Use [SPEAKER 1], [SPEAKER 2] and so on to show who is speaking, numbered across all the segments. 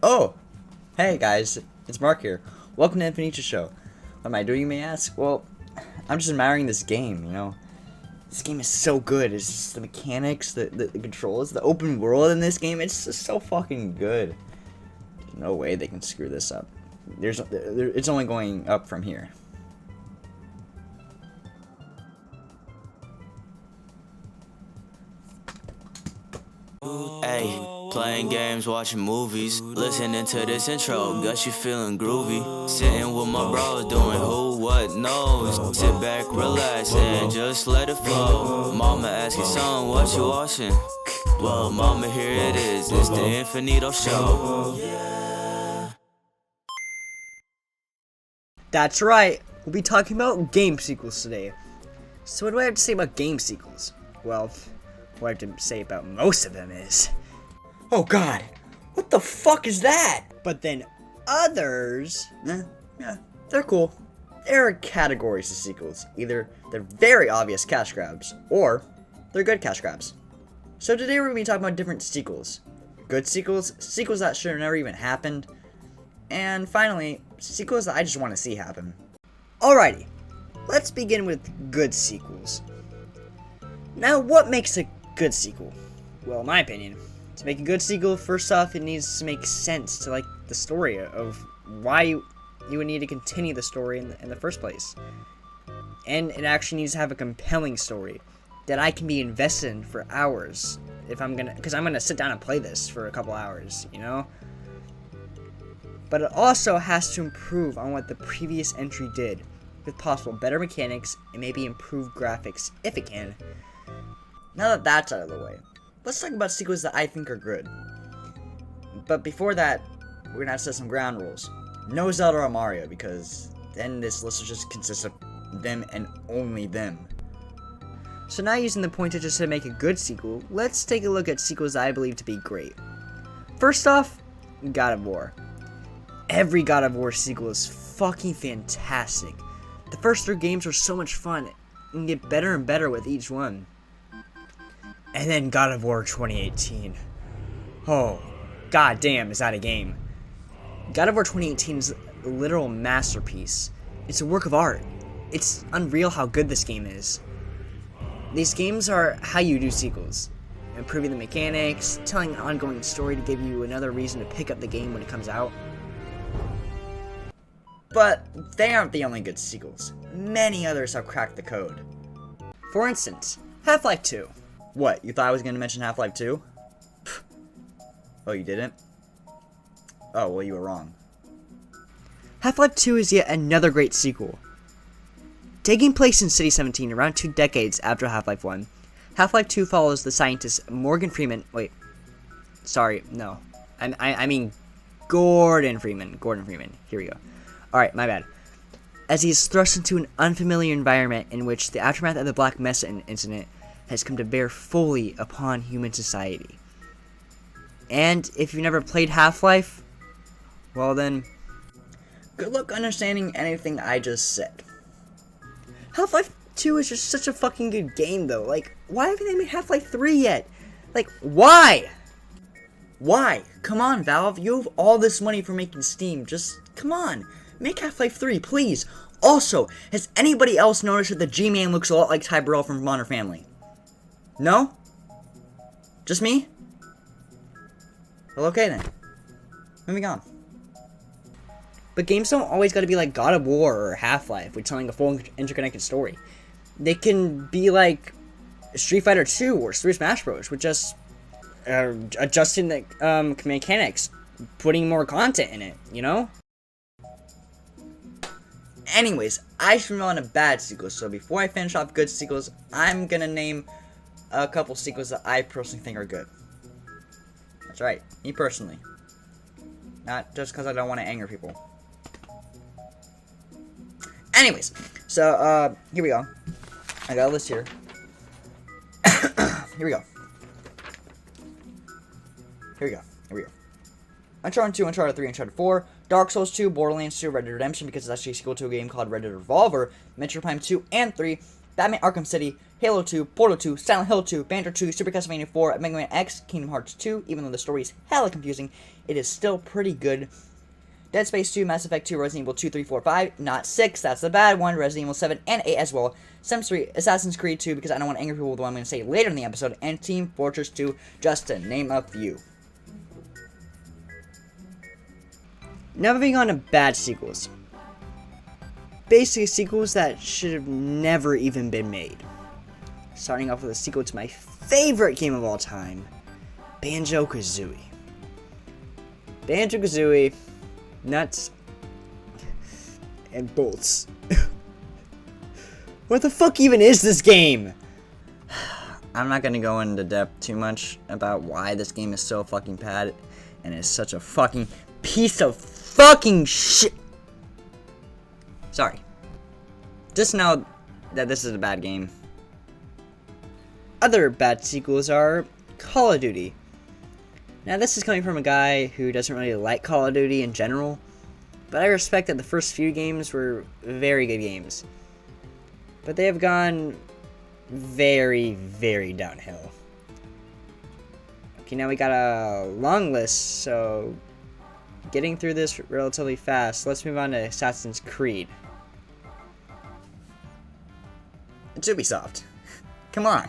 [SPEAKER 1] Oh, hey guys, it's Mark here. Welcome to Infinito show. What am I doing, you may ask? Well, I'm just admiring this game, you know. This game is so good. It's just the mechanics, the controls, the open world in this game. It's just so fucking good. There's no way they can screw this up. It's only going up from here.
[SPEAKER 2] Hey, playing games, watching movies, listening to this intro, got you feeling groovy. Sitting with my bros, doing who, what, knows. Sit back, relax, and just let it flow. Mama asking, son, what you watching? Well, mama, here it is, it's the Infinito show.
[SPEAKER 3] That's right, we'll be talking about game sequels today. So what do I have to say about game sequels? Well, what I have to say about most of them is,
[SPEAKER 1] Oh god, what the fuck is that?
[SPEAKER 3] but then others,
[SPEAKER 1] Yeah, they're cool. There are categories of sequels. Either they're very obvious cash grabs, or they're good cash grabs. So today we're going to be talking about different sequels. Good sequels, sequels that should have never even happened, and finally, sequels that I just want to see happen.
[SPEAKER 3] alrighty, let's begin with good sequels. Now, what makes a good sequel? Well, in my opinion, to make a good sequel, first off, it needs to make sense to, like, the story of why you would need to continue the story in the first place. And it actually needs to have a compelling story that I can be invested in for hours because I'm gonna sit down and play this for a couple hours, you know? But it also has to improve on what the previous entry did, with possible better mechanics and maybe improved graphics if it can.
[SPEAKER 1] Now that that's out of the way, let's talk about sequels that I think are good. But before that, we're gonna have to set some ground rules. No Zelda or Mario, because then this list will just consist of them and only them.
[SPEAKER 3] So now, using the pointer just to make a good sequel, let's take a look at sequels that I believe to be great. First off, God of War. Every God of War sequel is fucking fantastic. The first 3 games were so much fun and get better and better with each one. And then God of War 2018. Oh, god damn, is that a game. God of War 2018 is a literal masterpiece. It's a work of art. It's unreal how good this game is. These games are how you do sequels. Improving the mechanics, telling an ongoing story to give you another reason to pick up the game when it comes out.
[SPEAKER 1] But they aren't the only good sequels. Many others have cracked the code.
[SPEAKER 3] For instance, Half-Life 2.
[SPEAKER 1] What, you thought I was going to mention Half-Life 2? Oh, you didn't? Oh, well, you were wrong.
[SPEAKER 3] Half-Life 2 is yet another great sequel. Taking place in City 17 around 2 decades after Half-Life 1, Half-Life 2 follows the scientist Morgan Freeman. Wait. Sorry, no. I mean Gordon Freeman. Gordon Freeman. Here we go. Alright, my bad. As he is thrust into an unfamiliar environment in which the aftermath of the Black Mesa incident has come to bear fully upon human society. And if you've never played Half-Life, well then,
[SPEAKER 1] Good luck understanding anything I just said.
[SPEAKER 3] Half-Life 2 is just such a fucking good game though. Like, why haven't they made Half-Life 3 yet? Like, why?
[SPEAKER 1] Why? Come on, Valve. You have all this money for making Steam. Just, come on. Make Half-Life 3, please. Also, has anybody else noticed that the G-Man looks a lot like Ty Burrell from Modern Family? No? Just me? Well, okay then. Moving on.
[SPEAKER 3] But games don't always gotta be like God of War or Half-Life with telling a full interconnected story. They can be like Street Fighter 2 or Super Smash Bros. With just adjusting the mechanics, putting more content in it, you know?
[SPEAKER 1] Anyways, I should move on to bad sequels, so before I finish off good sequels, I'm gonna name a couple sequels that I personally think are good. That's right, me personally. Not just because I don't want to anger people. Anyways, so, here we go. I got a list here. Here we go. Uncharted 2, Uncharted 3, Uncharted 4, Dark Souls 2, Borderlands 2, Red Dead Redemption, because it's actually a sequel to a game called Red Dead Revolver, Metroid Prime 2 and 3, Batman Arkham City, Halo 2, Portal 2, Silent Hill 2, Banjo 2, Super Castlevania 4, Mega Man X, Kingdom Hearts 2. Even though the story is hella confusing, it is still pretty good. Dead Space 2, Mass Effect 2, Resident Evil 2, 3, 4, 5, not 6, that's the bad one, Resident Evil 7, and 8 as well. Sims 3, Assassin's Creed 2, because I don't want to anger people with what I'm going to say later in the episode, and Team Fortress 2, just to name a few.
[SPEAKER 3] Now moving on to bad sequels. Basically sequels that should have never even been made. Starting off with a sequel to my favorite game of all time, Banjo-Kazooie. Banjo-Kazooie, nuts, and bolts. What the fuck even is this game?
[SPEAKER 1] I'm not going to go into depth too much about why this game is so fucking bad, and is such a fucking piece of fucking shit. Sorry. Just know that this is a bad game.
[SPEAKER 3] Other bad sequels are Call of Duty. Now this is coming from a guy who doesn't really like Call of Duty in general, but I respect that the first few games were very good games. But they have gone very, very downhill. Okay, now we got a long list, so getting through this relatively fast. Let's move on to Assassin's Creed.
[SPEAKER 1] It's Ubisoft. Come on.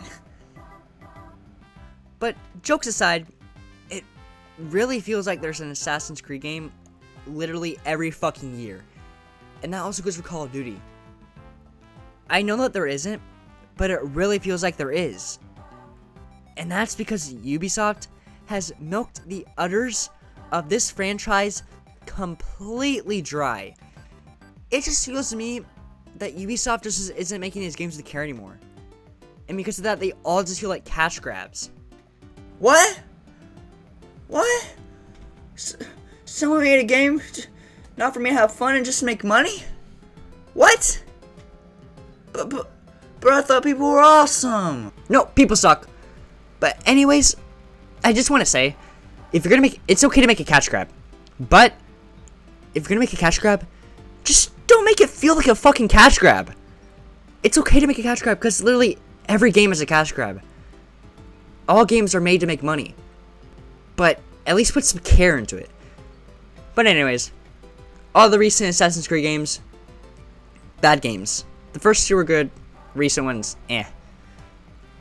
[SPEAKER 3] But jokes aside, it really feels like there's an Assassin's Creed game literally every fucking year. And that also goes for Call of Duty. I know that there isn't, but it really feels like there is. And that's because Ubisoft has milked the udders of this franchise completely dry. It just feels to me that Ubisoft just isn't making these games to care anymore. And because of that, they all just feel like cash grabs.
[SPEAKER 1] What? What? Someone made a game not for me to have fun and just make money? What? But I thought people were awesome.
[SPEAKER 3] No, people suck. But anyways, I just want to say, if you're gonna make, it's okay to make a cash grab. But if you're gonna make a cash grab, just don't make it feel like a fucking cash grab. It's okay to make a cash grab because literally every game is a cash grab. All games are made to make money. But at least put some care into it. But anyways, all the recent Assassin's Creed games, bad games. The first two were good, recent ones, eh.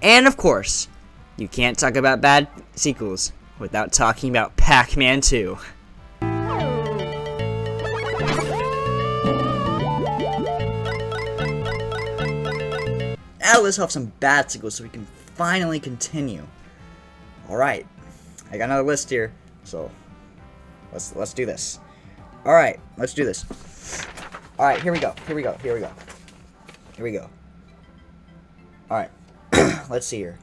[SPEAKER 3] And of course, you can't talk about bad sequels without talking about Pac-Man 2.
[SPEAKER 1] Now let's have some bad sequels so we can finally continue. Alright, I got another list here, so let's do this. Alright, let's do this. Alright, here we go. Alright, let's see here.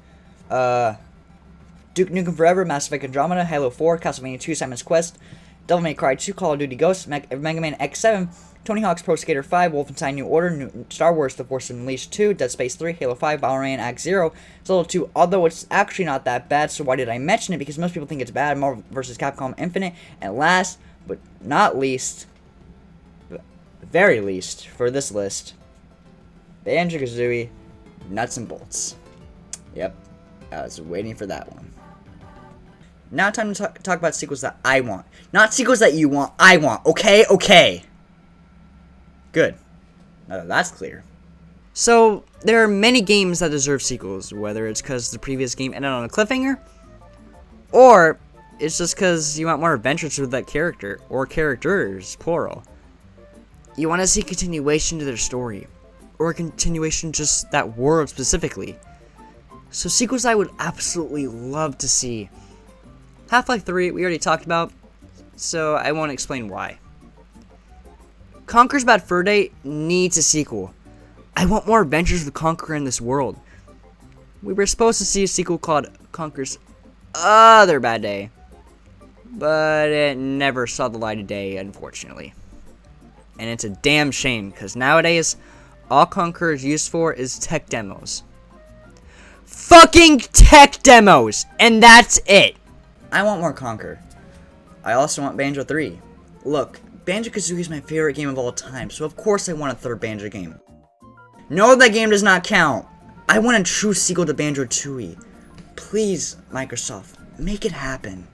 [SPEAKER 1] Duke Nukem Forever, Mass Effect Andromeda, Halo 4, Castlevania 2, Simon's Quest, Devil May Cry 2, Call of Duty Ghosts, Mega Man X7, Tony Hawk's Pro Skater 5, Wolfenstein New Order, Star Wars The Force Unleashed 2, Dead Space 3, Halo 5, Valorant Act 0, Solo 2, although it's actually not that bad, so why did I mention it? Because most people think it's bad, Marvel vs. Capcom Infinite, and last, but not least, very least, for this list, Banjo-Kazooie, Nuts and Bolts. Yep, I was waiting for that one. Now time to talk about sequels that I want. Not sequels that you want, I want, okay? Okay. Good. Now that that's clear.
[SPEAKER 3] So, there are many games that deserve sequels, whether it's because the previous game ended on a cliffhanger, or it's just because you want more adventures with that character, or characters, plural. You want to see continuation to their story, or a continuation just that world specifically. So sequels I would absolutely love to see. Half-Life 3, we already talked about, so I won't explain why. Conker's Bad Fur Day needs a sequel. I want more adventures with Conker in this world. We were supposed to see a sequel called Conker's Other Bad Day, but it never saw the light of day, unfortunately. And it's a damn shame, because nowadays, all Conker is used for is tech demos. Fucking tech demos! And that's it!
[SPEAKER 1] I want more Conker. I also want Banjo 3. Look, Banjo-Kazooie is my favorite game of all time, so of course I want a third Banjo game.
[SPEAKER 3] No, that game does not count. I want a true sequel to Banjo-Tooie. Please, Microsoft, make it happen.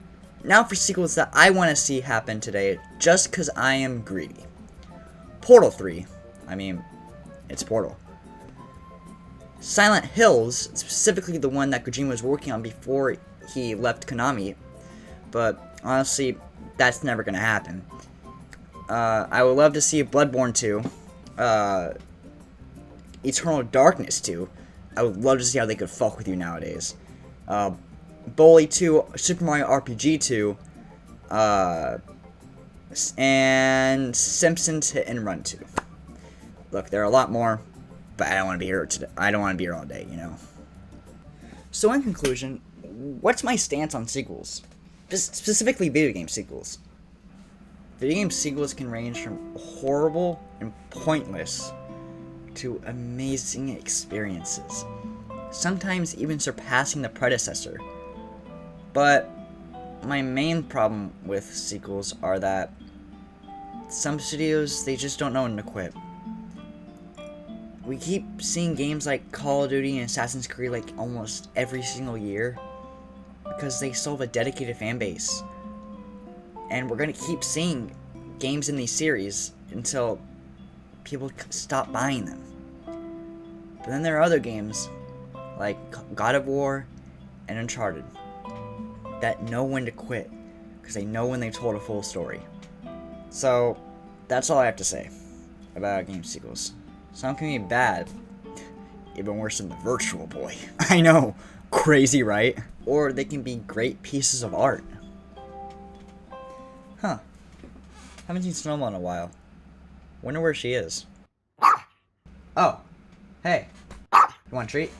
[SPEAKER 3] Now for sequels that I want to see happen today, just because I am greedy. Portal 3. I mean, it's Portal. Silent Hills, specifically the one that Kojima was working on before he left Konami. But honestly, that's never going to happen. I would love to see Bloodborne 2. Eternal Darkness 2. I would love to see how they could fuck with you nowadays. Bully 2, Super Mario RPG 2, and Simpsons Hit and Run 2. Look, there are a lot more, but I don't want to be here today. I don't want to be here all day, you know. So in conclusion, what's my stance on sequels? Specifically video game sequels. Video game sequels can range from horrible and pointless to amazing experiences, sometimes even surpassing the predecessor. But my main problem with sequels are that some studios, they just don't know when to quit. We keep seeing games like Call of Duty and Assassin's Creed like almost every single year because they still have a dedicated fan base. And we're gonna keep seeing games in these series until people stop buying them. But then there are other games like God of War and Uncharted that know when to quit because they know when they've told a full story. So that's all I have to say about game sequels. Some can be bad, even worse than the Virtual Boy. I know, crazy, right? Or they can be great pieces of art. Huh. Haven't seen Snowball in a while. Wonder where she is. Oh, hey. You want a treat?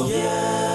[SPEAKER 2] Yeah.